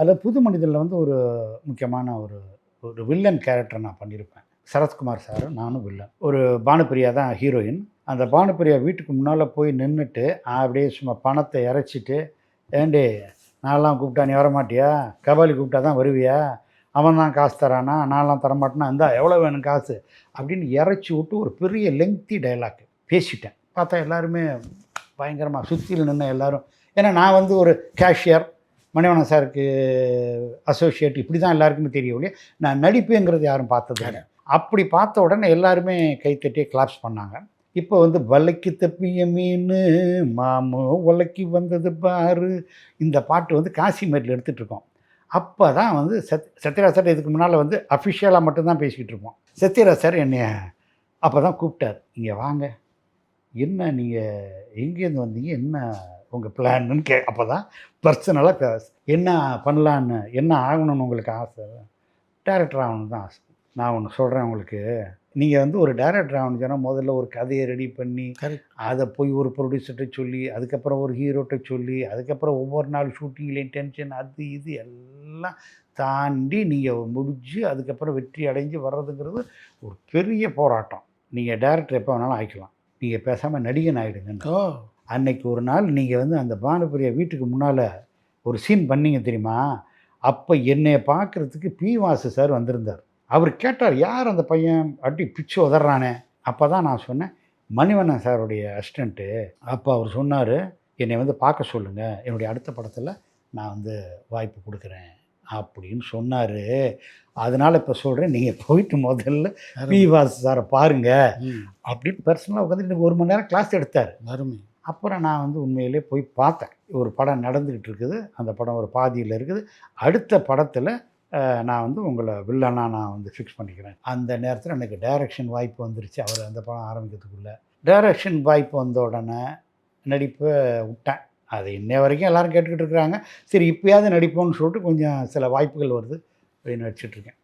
அதில் புது மனிதனில் வந்து ஒரு முக்கியமான ஒரு ஒரு வில்லன் கேரக்டர் நான் பண்ணியிருப்பேன். சரத்குமார் சார் நானும் வில்லன். ஒரு பானுப்பிரியா தான் ஹீரோயின். அந்த பானுப்பிரியா வீட்டுக்கு முன்னால் போய் நின்றுட்டு அப்படியே சும்மா பணத்தை இறைச்சிட்டு, ஏண்டி நான்லாம் கூப்பிட்டா நீ வரமாட்டியா? கபாலி கூப்பிட்டா தான் வருவியா? அவன் தான் காசு தரானா? நான்லாம் தரமாட்டேனா? இந்தா எவ்வளோ வேணும் காசு? அப்படின்னு இறைச்சி விட்டு ஒரு பெரிய லெங்க்தி டயலாக் பேசிட்டேன். பார்த்தா எல்லாருமே பயங்கரமாக சுற்றியில் நின்று எல்லோரும், ஏன்னா நான் வந்து ஒரு கேஷியர், மணிவண்ணன் சாருக்கு அசோசியேட், இப்படி தான் எல்லாருக்குமே தெரியும் இல்லையா. நான் நடிப்புங்கிறது யாரும் பார்த்தது இல்லை. அப்படி பார்த்த உடனே எல்லாருமே கைத்தட்டி கிளாப்ஸ் பண்ணாங்க. இப்போ வந்து வலைக்கு தப்பிய மீன் மாமு உலைக்கு வந்தது பாரு, இந்த பாட்டு வந்து காசிமேட்டில் எடுத்துகிட்டு இருக்கோம். அப்போ தான் வந்து சத்யராஜ் சார் இதுக்கு முன்னால் வந்து அஃபிஷியலாக மட்டும்தான் பேசிக்கிட்டு இருப்போம். சத்யராஜ் சார் என்னைய அப்போ தான் கூப்பிட்டார். இங்கே வாங்க, என்ன நீங்கள் எங்கேருந்து வந்தீங்க, என்ன உங்கள் பிளான்னு அப்போ தான் பர்சனலாக என்ன பண்ணலான்னு, என்ன ஆகணும்னு உங்களுக்கு ஆசை? டைரக்டர் ஆகணுன்னு தான் ஆசை. நான் ஒன்று சொல்கிறேன் உங்களுக்கு, நீங்கள் வந்து ஒரு டைரக்டர் ஆகணும்னு சொன்னால் முதல்ல ஒரு கதையை ரெடி பண்ணி, அதை போய் ஒரு ப்ரொடியூசர்கிட்ட சொல்லி, அதுக்கப்புறம் ஒரு ஹீரோட்ட சொல்லி, அதுக்கப்புறம் ஒவ்வொரு நாள் ஷூட்டிங்லேயும் டென்ஷன், அது இது எல்லாம் தாண்டி நீங்கள் முடிஞ்சு அதுக்கப்புறம் வெற்றி அடைஞ்சு வர்றதுங்கிறது ஒரு பெரிய போராட்டம். நீங்கள் டைரக்டர் எப்போ வேணாலும் ஆகிக்கலாம், நீங்கள் பேசாமல் நடிகன் ஆகிடுங்க. அன்னைக்கு ஒரு நாள் நீங்கள் வந்து அந்த பானுப்பிரியா வீட்டுக்கு முன்னால் ஒரு சீன் பண்ணீங்க தெரியுமா? அப்போ என்னைய பார்க்குறதுக்கு பி. வாசு சார் வந்திருந்தார். அவர் கேட்டார், யார் அந்த பையன் அப்படி பிச்சு உதறானே? அப்போ தான் நான் சொன்னேன், மணிவண்ணன் சாருடைய அசிஸ்டண்ட்டு. அப்போ அவர் சொன்னார், என்னை வந்து பார்க்க சொல்லுங்கள், என்னுடைய அடுத்த படத்தில் நான் வந்து வாய்ப்பு கொடுக்குறேன் அப்படின்னு சொன்னார். அதனால் இப்போ சொல்கிறேன், நீங்கள் போயிட்டு முதல்ல பி. வாசு சாரை பாருங்கள் அப்படின்னு பர்சனலாக உட்காந்து எனக்கு 1 மணி நேரம் கிளாஸ் எடுத்தார். அருமை. அப்புறம் நான் வந்து உண்மையிலே போய் பார்த்தேன். ஒரு படம் நடந்துக்கிட்டு இருக்குது, அந்த படம் ஒரு பாதியில் இருக்குது. அடுத்த படத்தில் நான் வந்து உங்களை வில்லனாக நான் வந்து ஃபிக்ஸ் பண்ணிக்கிறேன். அந்த நேரத்தில் எனக்கு டைரக்ஷன் வாய்ப்பு வந்துருச்சு. அவர் அந்த படம் ஆரம்பிக்கிறதுக்குள்ளே டைரக்ஷன் வாய்ப்பு வந்த உடனே நடிப்பை விட்டேன். அது இன்னைய வரைக்கும் எல்லோரும் கேட்டுக்கிட்டு இருக்கிறாங்க. சரி இப்போயாவது நடிப்போம்னு சொல்லிட்டு கொஞ்சம் சில வாய்ப்புகள் வருது, போய் நடிச்சிட்ருக்கேன்.